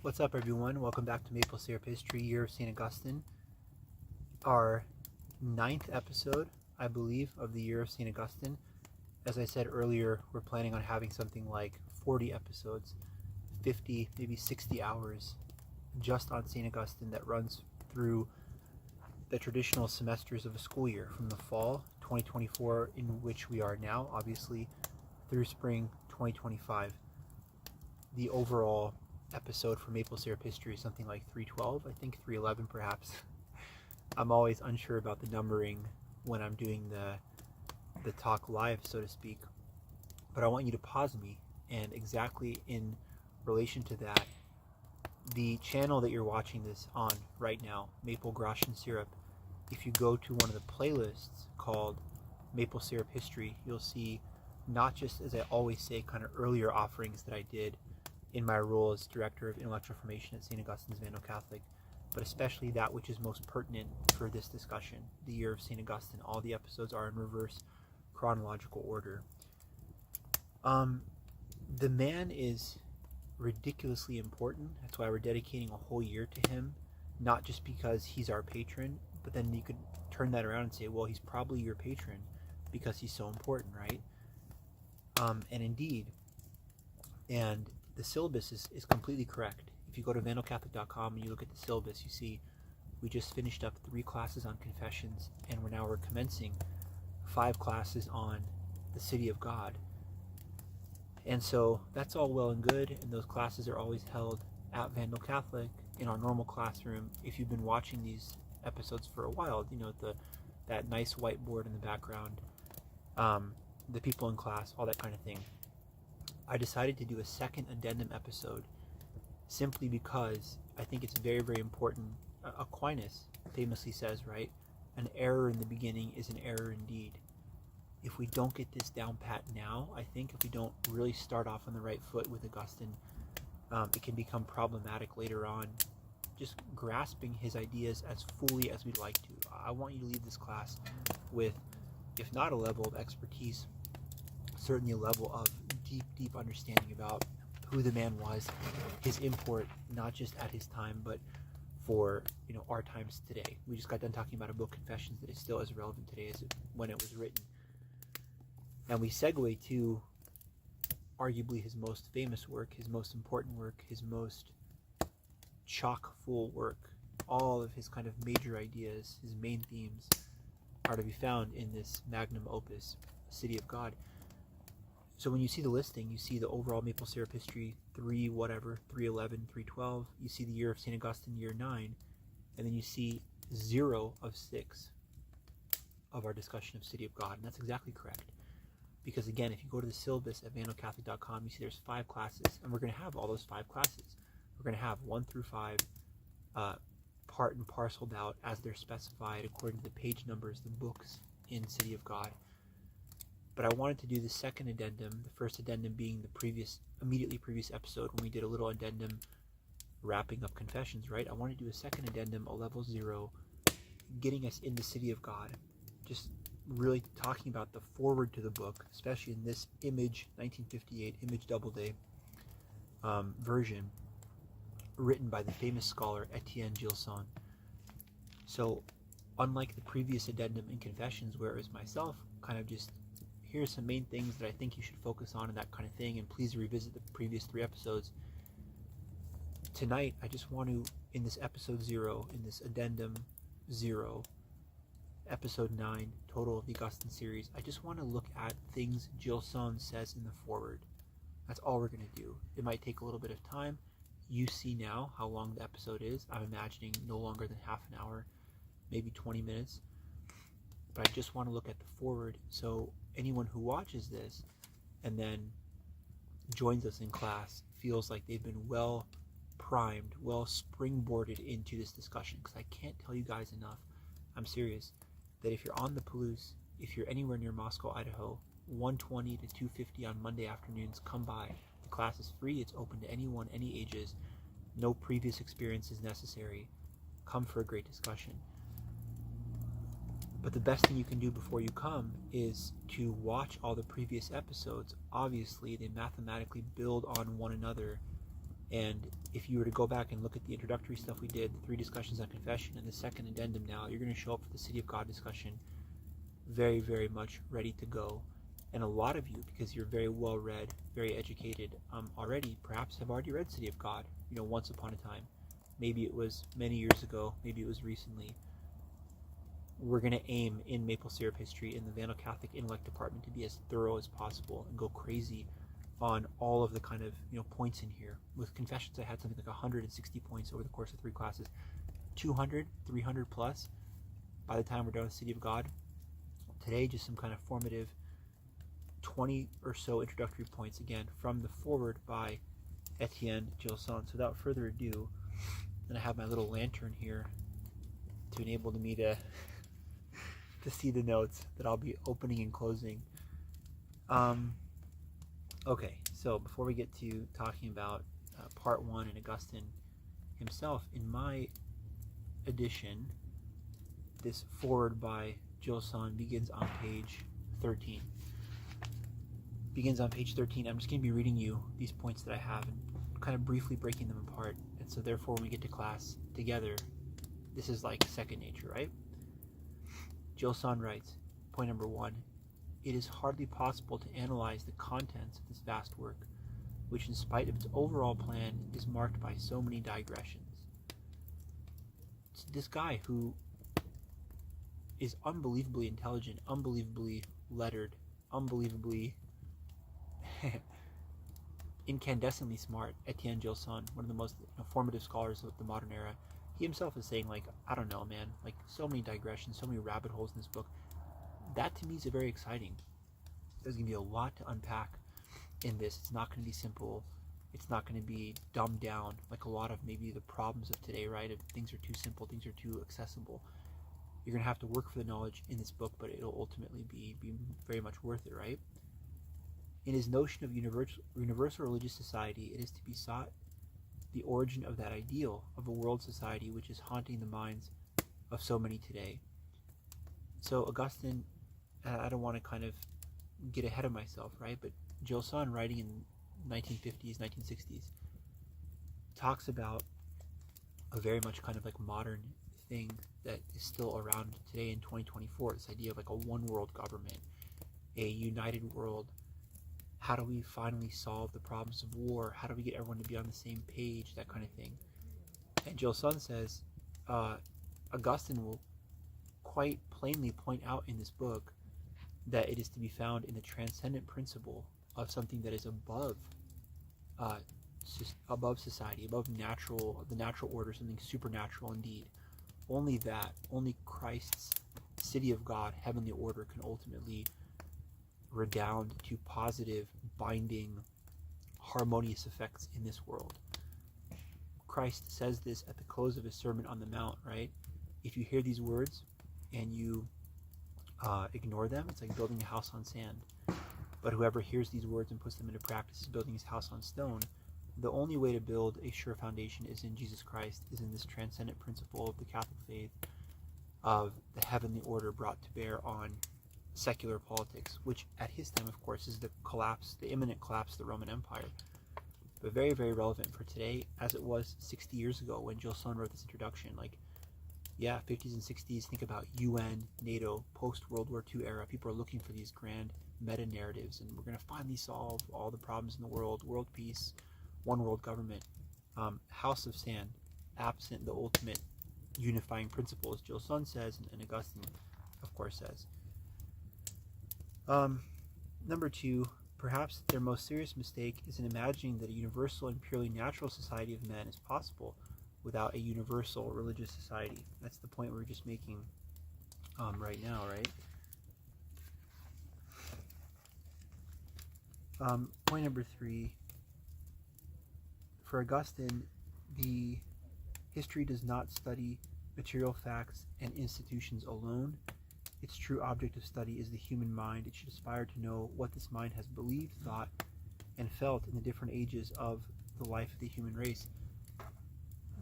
What's up, everyone? Welcome back to Maple Syrup History, Year of St. Augustine. Our 9th episode, I believe, of the Year of St. Augustine. As I said earlier, we're planning on having something like 40 episodes, 50, maybe 60 hours just on St. Augustine that runs through the traditional semesters of a school year, from the fall 2024, in which we are now, obviously, through spring 2025. The overall episode for Maple Syrup History is something like 312, I think 311 perhaps. I'm always unsure about the numbering when I'm doing the talk live, so to speak, but I want you to pause me, and exactly in relation to that, the channel that you're watching this on right now, Maple Gracjan Syrup, if you go to one of the playlists called Maple Syrup History, you'll see not just, as I always say, kind of earlier offerings that I did in my role as Director of Intellectual Formation at St. Augustine's Vandal Catholic, but especially that which is most pertinent for this discussion, the Year of St. Augustine. All the episodes are in reverse chronological order. The man is ridiculously important. That's why we're dedicating a whole year to him, not just because he's our patron, but then you could turn that around and say, well, he's probably your patron because he's so important, right? And indeed, and the syllabus is completely correct. If you go to vandalcatholic.com and you look at the syllabus, you see we just finished up 3 classes on confessions, and we're commencing 5 classes on the City of God. And so that's all well and good, and those classes are always held at Vandal Catholic in our normal classroom. If you've been watching these episodes for a while, you know, that nice whiteboard in the background, the people in class, all that kind of thing. I decided to do a second addendum episode simply because I think it's very, very important. Aquinas famously says, right, an error in the beginning is an error indeed. If we don't get this down pat now, I think if we don't really start off on the right foot with Augustine, it can become problematic later on, just grasping his ideas as fully as we'd like to. I want you to leave this class with, if not a level of expertise, certainly a level of deep understanding about who the man was, his import, not just at his time, but for, you know, our times today. We just got done talking about a book, Confessions, that is still as relevant today as when it was written. And we segue to arguably his most famous work, his most important work, his most chock-full work. All of his kind of major ideas, his main themes, are to be found in this magnum opus, City of God. So when you see the listing, you see the overall Maple Syrup History 311, 312, you see the Year of St. Augustine, year 9, and then you see 0 of 6 of our discussion of City of God, and that's exactly correct. Because again, if you go to the syllabus at vandalcatholic.com, you see there's 5 classes, and we're going to have all those 5 classes. We're going to have 1 through 5 part and parceled out as they're specified according to the page numbers, the books in City of God. But I wanted to do the second addendum, the first addendum being the immediately previous episode when we did a little addendum wrapping up Confessions, right? I wanted to do a second addendum, a level 0, getting us in the City of God, just really talking about the forward to the book, especially in this Image 1958 Image Doubleday version, written by the famous scholar Etienne Gilson. So unlike the previous addendum in Confessions, where it was myself kind of just, here's some main things that I think you should focus on and that kind of thing, and please revisit the previous 3 episodes. Tonight, I just want to, in this episode 0, in this addendum 0, episode 9, total of the Augustine series, I just want to look at things Gilson says in the foreword. That's all we're going to do. It might take a little bit of time. You see now how long the episode is. I'm imagining no longer than half an hour, maybe 20 minutes. But I just want to look at the foreword, so anyone who watches this and then joins us in class feels like they've been well primed, well springboarded into this discussion. Because I can't tell you guys enough, I'm serious, that if you're on the Palouse, if you're anywhere near Moscow, Idaho, 1:20 to 2:50 on Monday afternoons, come by. The class is free, it's open to anyone, any ages, no previous experience is necessary. Come for a great discussion. But the best thing you can do before you come is to watch all the previous episodes. Obviously, they mathematically build on one another, And if you were to go back and look at the introductory stuff we did, the 3 discussions on confession and the second addendum now, you're going to show up for the City of God discussion very, very much ready to go. And a lot of you, because you're very well read, very educated already, perhaps have already read City of God, once upon a time. Maybe it was many years ago, maybe it was recently. We're going to aim in maple syrup history in the Vandal Catholic intellect department to be as thorough as possible and go crazy on all of the kind of points in here. With confessions, I had something like 160 points over the course of 3 classes, 200, 300 plus by the time we're done with City of God. Today, just some kind of formative 20 or so introductory points, again, from the foreword by Etienne Gilson. So without further ado, and I have my little lantern here to enable me to see the notes that I'll be opening and closing. Okay, so before we get to talking about part 1 and Augustine himself, in my edition, this foreword by Gilson begins on page 13. I'm just going to be reading you these points that I have and kind of briefly breaking them apart. And so therefore, when we get to class together, this is like second nature, right? Gilson writes, point number 1, it is hardly possible to analyze the contents of this vast work, which in spite of its overall plan is marked by so many digressions. It's this guy who is unbelievably intelligent, unbelievably lettered, unbelievably incandescently smart, Etienne Gilson, one of the most formative scholars of the modern era. He himself is saying, I don't know, man, so many digressions, so many rabbit holes in this book. That to me is very exciting. There's going to be a lot to unpack in this. It's not going to be simple. It's not going to be dumbed down like a lot of maybe the problems of today, right? If things are too simple, things are too accessible. You're going to have to work for the knowledge in this book, but it'll ultimately be very much worth it, right? In his notion of universal religious society, it is to be sought the origin of that ideal of a world society which is haunting the minds of so many today. So Augustine, I don't want to kind of get ahead of myself, right? But Gilson, writing in 1950s, 1960s, talks about a very much kind of modern thing that is still around today in 2024, this idea of a one world government, a united world. How do we finally solve the problems of war? How do we get everyone to be on the same page? That kind of thing. And Gilson says, Augustine will quite plainly point out in this book that it is to be found in the transcendent principle of something that is above society, above the natural order, something supernatural indeed. Only Christ's city of God, heavenly order, can ultimately redound to positive, binding, harmonious effects in this world. Christ says this at the close of his Sermon on the Mount, right? If you hear these words and you ignore them, it's like building a house on sand. But whoever hears these words and puts them into practice is building his house on stone. The only way to build a sure foundation is in Jesus Christ, is in this transcendent principle of the Catholic faith, of the heavenly order brought to bear on secular politics, which at his time, of course, is the imminent collapse of the Roman Empire. But very, very relevant for today, as it was 60 years ago when Gilson wrote this introduction. 50s and 60s, think about UN, NATO, post-World War II era. People are looking for these grand meta-narratives, and we're going to finally solve all the problems in the world peace, one world government. House of sand, absent the ultimate unifying principle, as Gilson says, and Augustine, of course, says. Number 2, perhaps their most serious mistake is in imagining that a universal and purely natural society of men is possible without a universal religious society. That's the point we're just making right now, right? Point number 3, for Augustine, the history does not study material facts and institutions alone. Its true object of study is the human mind. It should aspire to know what this mind has believed, thought, and felt in the different ages of the life of the human race.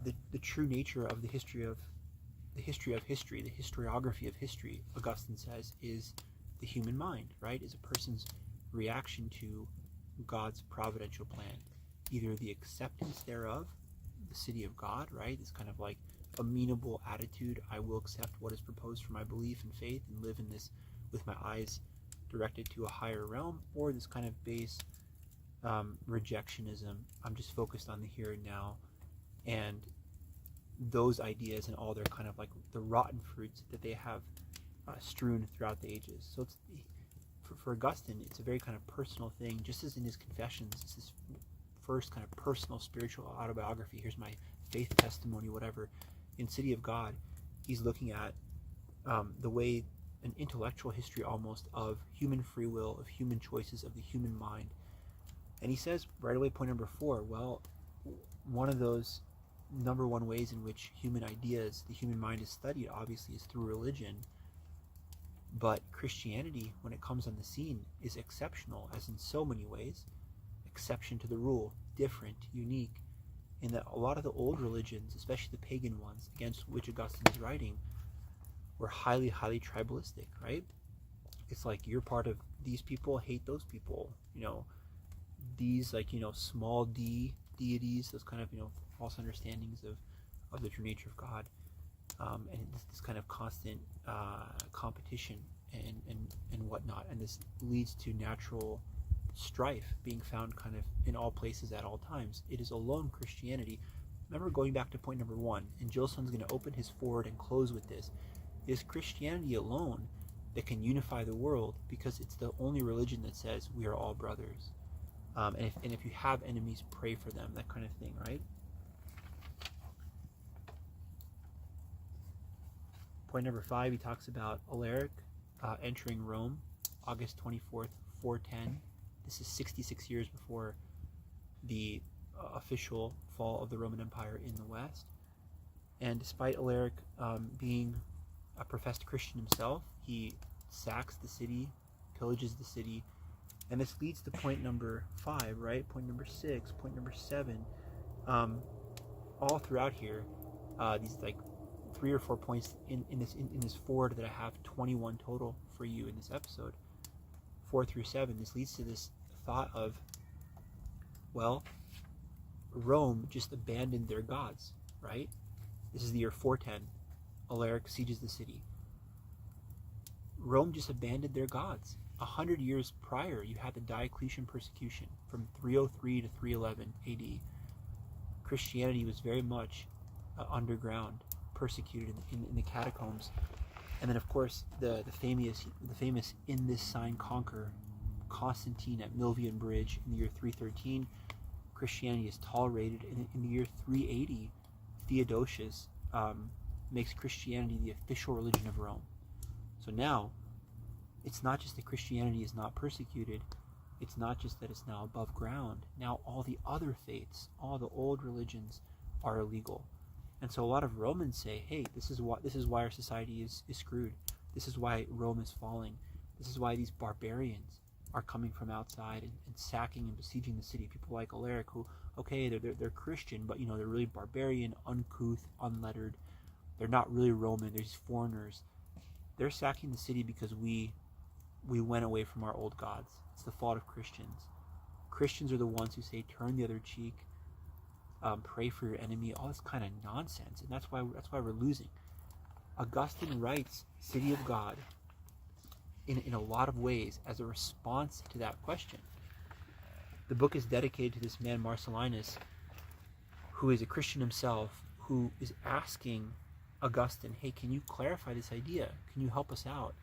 The true nature of the history of history, the historiography of history, Augustine says, is the human mind, right? Is a person's reaction to God's providential plan. either the acceptance thereof, the city of God, right? This kind of like amenable attitude. I will accept what is proposed for my belief and faith and live in this with my eyes directed to a higher realm, or this kind of base rejectionism. I'm just focused on the here and now, and those ideas and all their kind of like the rotten fruits that they have strewn throughout the ages. So it's for Augustine, it's a very kind of personal thing, just as in his Confessions. It's this first kind of personal spiritual autobiography. Here's my faith testimony, whatever. In City of God, he's looking at the way, an intellectual history almost of human free will, of human choices, of the human mind. And he says right away, point number 4, well, one of those number one ways in which human ideas, the human mind is studied, obviously, is through religion. But Christianity, when it comes on the scene, is exceptional, as in so many ways. Exception to the rule, different, unique, in that a lot of the old religions, especially the pagan ones, against which Augustine is writing, were highly, highly tribalistic, right? It's like, you're part of these people, hate those people, these, like, small d deities, those kind of, false understandings of the true nature of God. And this kind of constant competition and whatnot, and this leads to natural strife being found kind of in all places at all times. It is alone Christianity. Remember, going back to point number 1, and Gilson's going to open his forward and close with this, is Christianity alone that can unify the world, because it's the only religion that says we are all brothers. And if you have enemies, pray for them, that kind of thing, right? Point number 5, he talks about Alaric entering Rome, August 24th, 410. This is 66 years before the official fall of the Roman Empire in the West. And despite Alaric being a professed Christian himself, he sacks the city, pillages the city, and this leads to point number 5, right? Point number 6, point number 7. All throughout here, these like 3 or 4 points in this forward that I have 21 total for you in this episode, 4 through 7. This leads to this thought of, well, Rome just abandoned their gods, right? This is the year 410. Alaric sieges the city. Rome just abandoned their gods. 100 years prior, you had the Diocletian persecution from 303 to 311 AD. Christianity was very much underground, persecuted in the catacombs. And then, of course, the famous "in this sign conquer" Constantine at Milvian Bridge in the year 313. Christianity is tolerated. In the year 380, Theodosius makes Christianity the official religion of Rome. So now, it's not just that Christianity is not persecuted, it's not just that it's now above ground. Now all the other faiths, all the old religions are illegal. And so a lot of Romans say, hey, this is why our society is screwed. This is why Rome is falling. This is why these barbarians are coming from outside and sacking and besieging the city. People like Alaric, who, okay, they're Christian, but they're really barbarian, uncouth, unlettered. They're not really Roman. They're just foreigners. They're sacking the city because we went away from our old gods. It's the fault of Christians. Christians are the ones who say, turn the other cheek, pray for your enemy, all this kind of nonsense. And that's why we're losing. Augustine writes City of God in a lot of ways as a response to that question. The book is dedicated to this man Marcellinus, who is a Christian himself, who is asking Augustine, hey, can you clarify this idea? Can you help us out?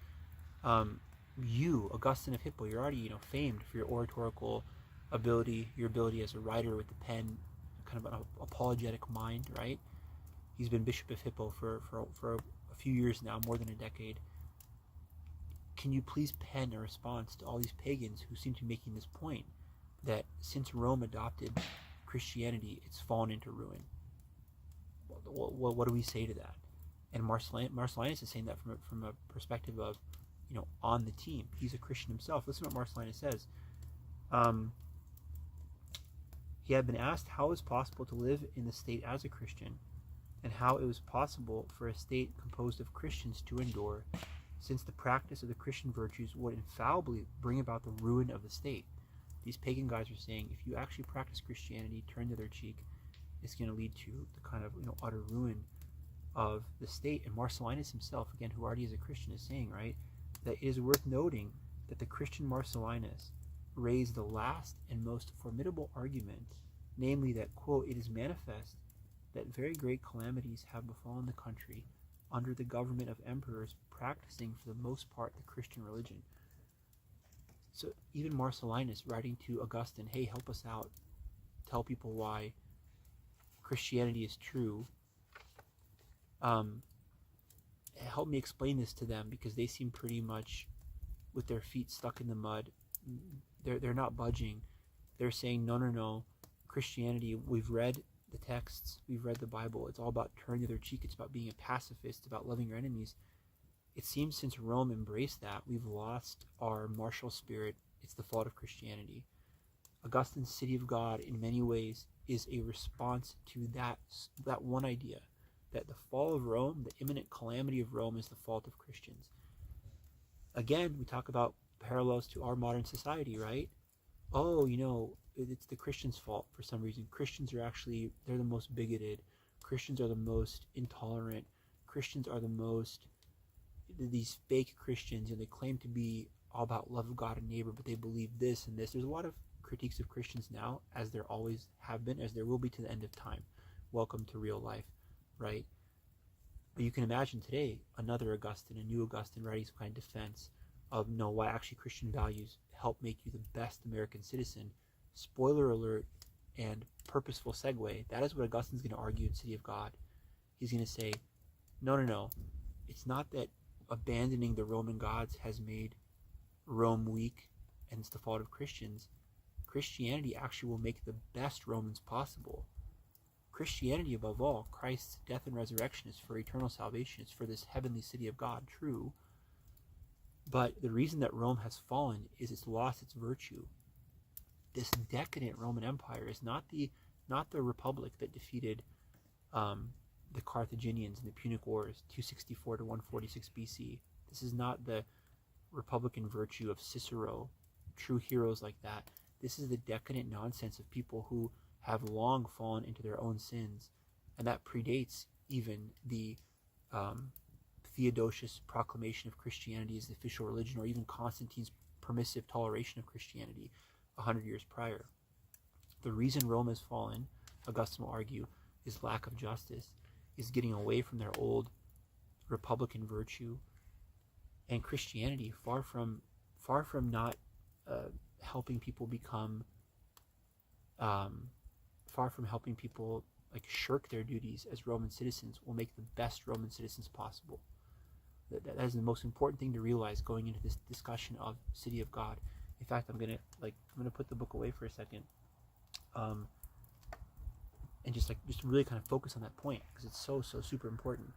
You, Augustine of Hippo, you're already famed for your oratorical ability, your ability as a writer with the pen, kind of an apologetic mind, right? He's been Bishop of Hippo for a few years now, more than a decade. Can you please pen a response to all these pagans who seem to be making this point that since Rome adopted Christianity, it's fallen into ruin? What do we say to that? And Marcellinus is saying that from a perspective of, on the team. He's a Christian himself. Listen to what Marcellinus says. He had been asked how it was possible to live in the state as a Christian, and how it was possible for a state composed of Christians to endure, since the practice of the Christian virtues would infallibly bring about the ruin of the state. these pagan guys are saying if you actually practice Christianity, turn the other cheek, it's going to lead to the kind of utter ruin of the state. And Marcellinus himself, again, who already is a Christian, is saying, right, that it is worth noting that the Christian Marcellinus raised the last and most formidable argument, namely that, quote, it is manifest that very great calamities have befallen the country under the government of emperors practicing for the most part the Christian religion. So even Marcellinus writing to Augustine, hey, help us out, tell people why Christianity is true, help me explain this to them, because they seem pretty much with their feet stuck in the mud. They're not budging. They're saying, no, Christianity, we've read the texts, we've read the Bible, it's all about turning the other cheek, it's about being a pacifist, about loving your enemies. It seems since Rome embraced that, we've lost our martial spirit. It's the fault of Christianity. Augustine's City of God, in many ways, is a response to that one idea, that the fall of Rome, the imminent calamity of Rome, is the fault of Christians. Again, we talk about parallels to our modern society, right? Oh, it's the Christians' fault for some reason. Christians are actually, they're the most bigoted. Christians are the most intolerant. Christians are the most, these fake Christians, they claim to be all about love of God and neighbor, but they believe this and this. There's a lot of critiques of Christians now, as there always have been, as there will be to the end of time. Welcome to real life, right? But you can imagine today another Augustine, a new Augustine, writing some kind of defense of why actually Christian values help make you the best American citizen. Spoiler alert and purposeful segue, that is what Augustine's going to argue in City of God. He's going to say, no, it's not that abandoning the Roman gods has made Rome weak and it's the fault of Christians. Christianity actually will make the best Romans possible. Christianity, above all, Christ's death and resurrection, is for eternal salvation. It's for this heavenly city of God, true. But the reason that Rome has fallen is it's lost its virtue. This decadent Roman Empire is not the republic that defeated the Carthaginians in the Punic Wars, 264 to 146 BC. This is not the republican virtue of Cicero, true heroes like that. This is the decadent nonsense of people who have long fallen into their own sins, and that predates even the Theodosius proclamation of Christianity as the official religion, or even Constantine's permissive toleration of Christianity 100 years prior. The reason Rome has fallen, Augustine will argue, is lack of justice, is getting away from their old republican virtue, and Christianity, far from not helping people become, far from helping people shirk their duties as Roman citizens, will make the best Roman citizens possible. That is the most important thing to realize going into this discussion of City of God. In fact, I'm gonna put the book away for a second, and just really kind of focus on that point, because it's so super important.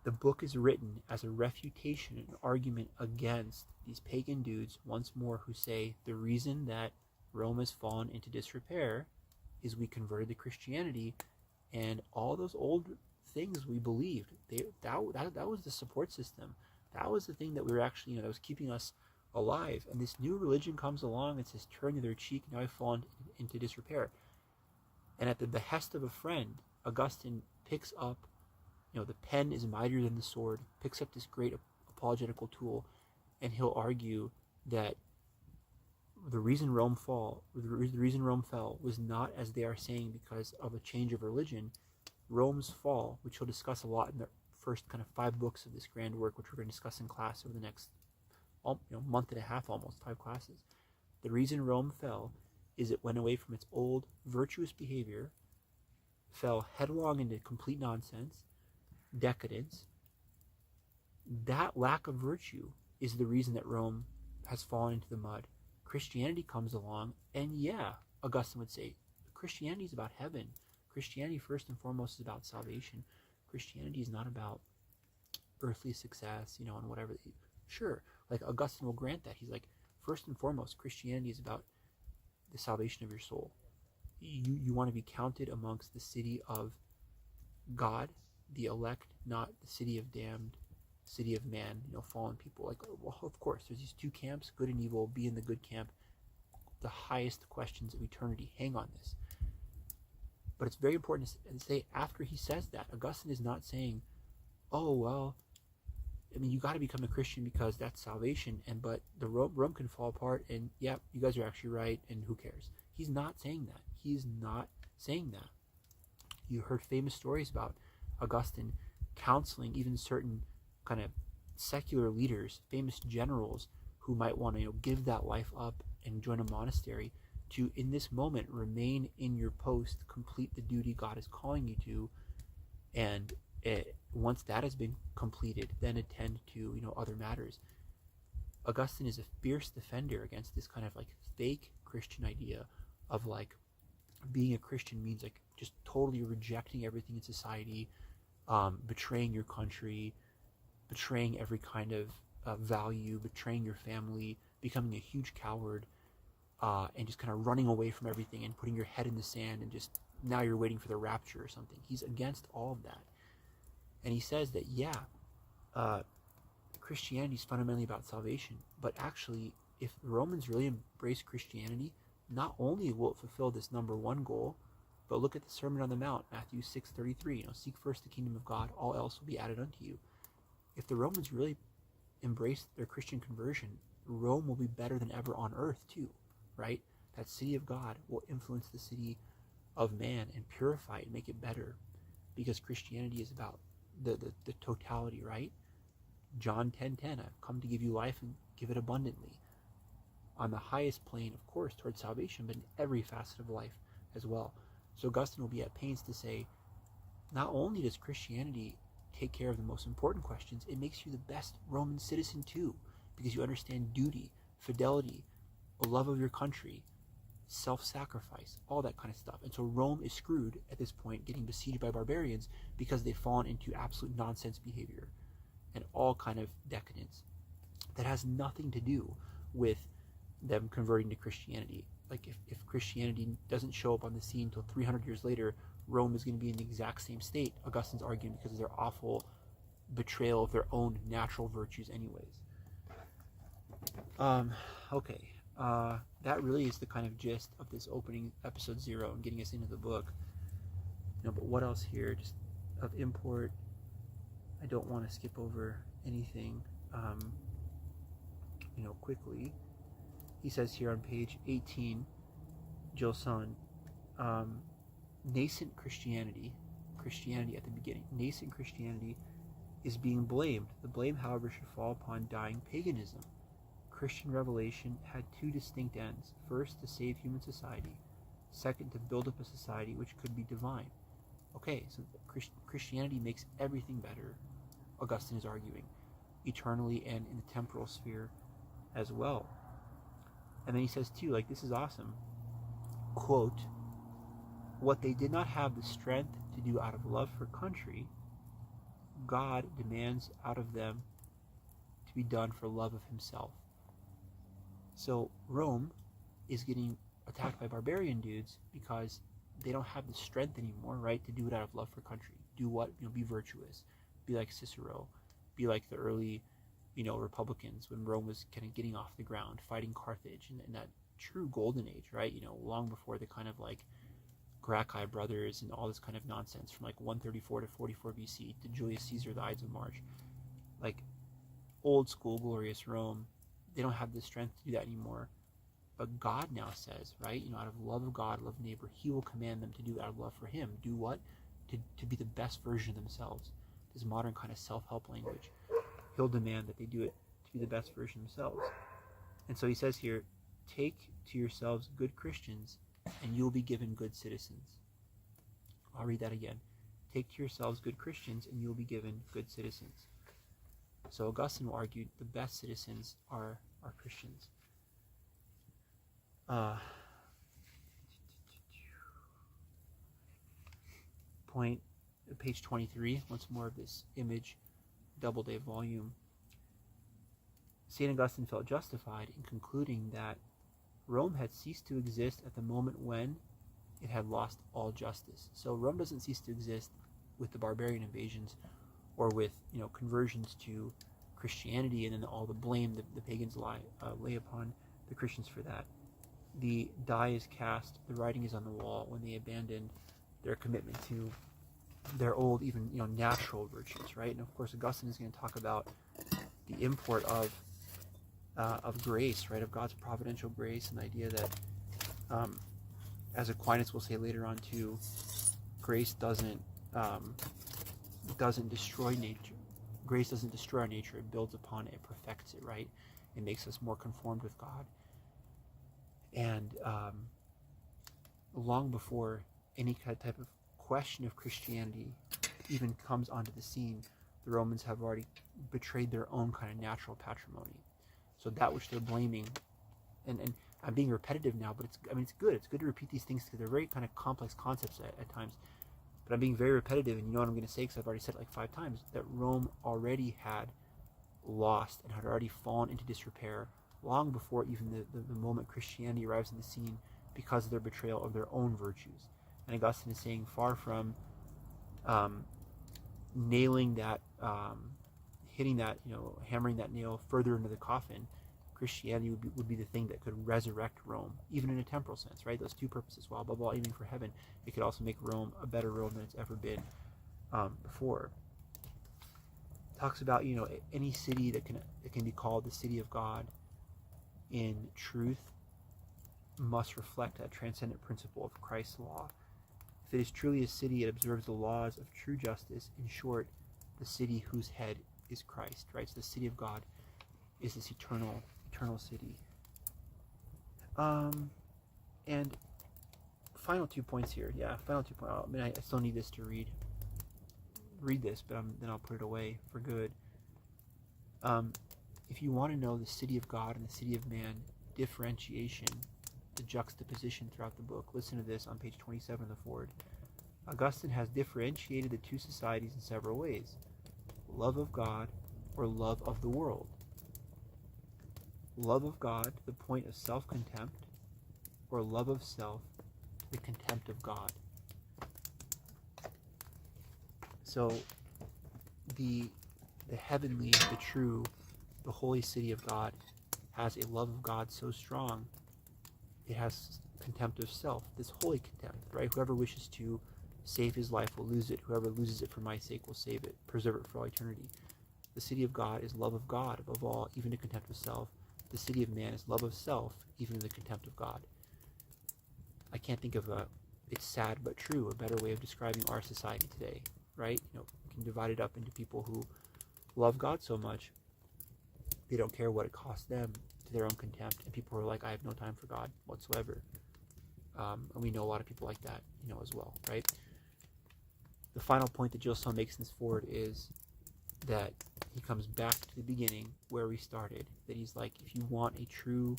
The book is written as a refutation, an argument against these pagan dudes, once more, who say the reason that Rome has fallen into disrepair is we converted to Christianity, and all those old things we believed, that was the support system. That was the thing that we were actually, that was keeping us alive. And this new religion comes along and says, turn the other cheek, now I've fallen into disrepair. And at the behest of a friend, Augustine picks up, the pen is mightier than the sword, picks up this great apologetical tool, and he'll argue that the reason Rome fell was not, as they are saying, because of a change of religion. Rome's fall, which he'll discuss a lot in the first kind of 5 books of this grand work, which we're going to discuss in class over the next month and a half, almost 5 classes. The reason Rome fell is it went away from its old virtuous behavior, fell headlong into complete nonsense, decadence. That lack of virtue is the reason that Rome has fallen into the mud. Christianity comes along, and Augustine would say, Christianity is about heaven. Christianity, first and foremost, is about salvation. Christianity is not about earthly success, and whatever. Sure, Augustine will grant that. He's like, first and foremost, Christianity is about the salvation of your soul. You want to be counted amongst the city of God, the elect, not the city of damned, city of man, fallen people. Well, of course, there's these 2 camps, good and evil. Be in the good camp. the highest questions of eternity hang on this. But it's very important to say, after he says that, Augustine is not saying, oh, well, I mean, you got to become a Christian because that's salvation, but the Rome can fall apart, and yeah, you guys are actually right, and who cares? He's not saying that. He's not saying that. You heard famous stories about Augustine counseling even certain kind of secular leaders, famous generals who might want to give that life up and join a monastery to, in this moment, remain in your post, complete the duty God is calling you to, and once that has been completed, then attend to other matters. Augustine is a fierce defender against this kind of fake Christian idea of being a Christian means just totally rejecting everything in society, betraying your country, betraying every kind of value, betraying your family, becoming a huge coward, and just kind of running away from everything and putting your head in the sand and just now you're waiting for the rapture or something. He's against all of that. And he says that, Christianity is fundamentally about salvation, but actually, if the Romans really embrace Christianity, not only will it fulfill this number one goal, but look at the Sermon on the Mount, Matthew 6:33, seek first the kingdom of God, all else will be added unto you. If the Romans really embrace their Christian conversion, Rome will be better than ever on earth too, right? That city of God will influence the city of man and purify it and make it better, because Christianity is about the totality, right? John 10:10, I've come to give you life and give it abundantly. On the highest plane, of course, towards salvation, but in every facet of life as well. So Augustine will be at pains to say, not only does Christianity take care of the most important questions, it makes you the best Roman citizen too, because you understand duty, fidelity, a love of your country, self-sacrifice, all that kind of stuff. And so Rome is screwed at this point, getting besieged by barbarians because they've fallen into absolute nonsense behavior and all kind of decadence that has nothing to do with them converting to Christianity. If Christianity doesn't show up on the scene until 300 years later, Rome is going to be in the exact same state, Augustine's arguing, because of their awful betrayal of their own natural virtues anyways. Okay. That really is the kind of gist of this opening episode 0 and getting us into the book. But what else here? Just of import. I don't want to skip over anything, quickly. He says here on page 18, Gilson, nascent Christianity at the beginning, nascent Christianity is being blamed. The blame, however, should fall upon dying paganism. Christian revelation had two distinct ends. First, to save human society. Second, to build up a society which could be divine. Okay, so Christianity makes everything better, Augustine is arguing, eternally and in the temporal sphere as well. And then he says too, this is awesome, quote, what they did not have the strength to do out of love for country, God demands out of them to be done for love of himself. So Rome is getting attacked by barbarian dudes because they don't have the strength anymore, right, to do it out of love for country. Do what? Be virtuous. Be like Cicero. Be like the early, Republicans when Rome was kind of getting off the ground, fighting Carthage, and that true golden age, right? Long before the kind of Gracjan brothers and all this kind of nonsense from 134 to 44 BC to Julius Caesar, the Ides of March. Old school glorious Rome, they don't have the strength to do that anymore. But God now says, right, out of love of God, love of neighbor, he will command them to do out of love for him. Do what? To be the best version of themselves. This modern kind of self-help language. He'll demand that they do it to be the best version of themselves. And so he says here, take to yourselves good Christians, and you will be given good citizens. I'll read that again. Take to yourselves good Christians, and you will be given good citizens. So Augustine will argue the best citizens are Christians. Page 23, once more of this image, Doubleday volume. St. Augustine felt justified in concluding that Rome had ceased to exist at the moment when it had lost all justice. So Rome doesn't cease to exist with the barbarian invasions or with conversions to Christianity and then all the blame that the pagans lay upon the Christians for that. the die is cast, the writing is on the wall when they abandoned their commitment to their old, even natural virtues, right? And of course, Augustine is going to talk about the import of grace, right? Of God's providential grace, and the idea that, as Aquinas will say later on too, grace doesn't destroy nature. Grace doesn't destroy our nature; it builds upon it, it perfects it, right? It makes us more conformed with God. And long before any kind of type of question of Christianity even comes onto the scene, the Romans have already betrayed their own kind of natural patrimony. So that which they're blaming, and I'm being repetitive now, but it's good. It's good to repeat these things because they're very kind of complex concepts at times. But I'm being very repetitive, and you know what I'm going to say because I've already said it like 5 times, that Rome already had lost and had already fallen into disrepair long before even the moment Christianity arrives in the scene, because of their betrayal of their own virtues. And Augustine is saying, far from nailing that, hitting that, hammering that nail further into the coffin, Christianity would be the thing that could resurrect Rome, even in a temporal sense, right? Those two purposes. While above all aiming for heaven, it could also make Rome a better Rome than it's ever been before. Talks about any city that can be called the city of God in truth must reflect that transcendent principle of Christ's law. If it is truly a city, it observes the laws of true justice. In short, the city whose head is Christ, right? So the city of God is this eternal city. And final 2 points here. Yeah, final 2 points. I mean, I still need this to read this, but then I'll put it away for good. If you want to know the city of God and the city of man differentiation, the juxtaposition throughout the book, listen to this on page 27 of the foreword. Augustine has differentiated the two societies in several ways: love of God or love of the world. Love of God to the point of self-contempt, or love of self to the contempt of God. So the heavenly, the true, the holy city of God has a love of God so strong, it has contempt of self, this holy contempt, right? Whoever wishes to save his life will lose it. Whoever loses it for my sake will save it, preserve it for all eternity. The city of God is love of God above all, even to contempt of self. The city of man is love of self, even in the contempt of God. I can't think of it's sad but true, a better way of describing our society today, right? We can divide it up into people who love God so much, they don't care what it costs them, to their own contempt, and people who are like, I have no time for God whatsoever. And we know a lot of people like that, as well, right? The final point that Gilson makes in this forward is that he comes back to the beginning where we started, that he's like, if you want a true,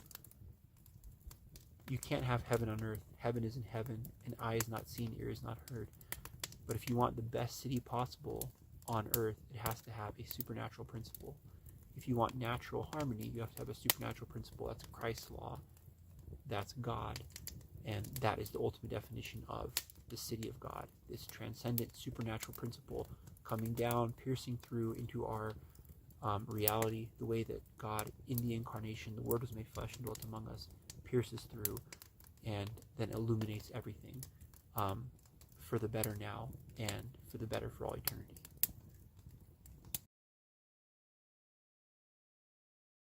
you can't have heaven on earth. Heaven is in heaven, and eye is not seen, ear is not heard. But if you want the best city possible on earth, it has to have a supernatural principle. If you want natural harmony, you have to have a supernatural principle. That's Christ's law. That's God. And that is the ultimate definition of the city of God. This transcendent supernatural principle coming down, piercing through into our reality, the way that God, in the incarnation, the Word was made flesh and dwelt among us, pierces through and then illuminates everything for the better now and for the better for all eternity.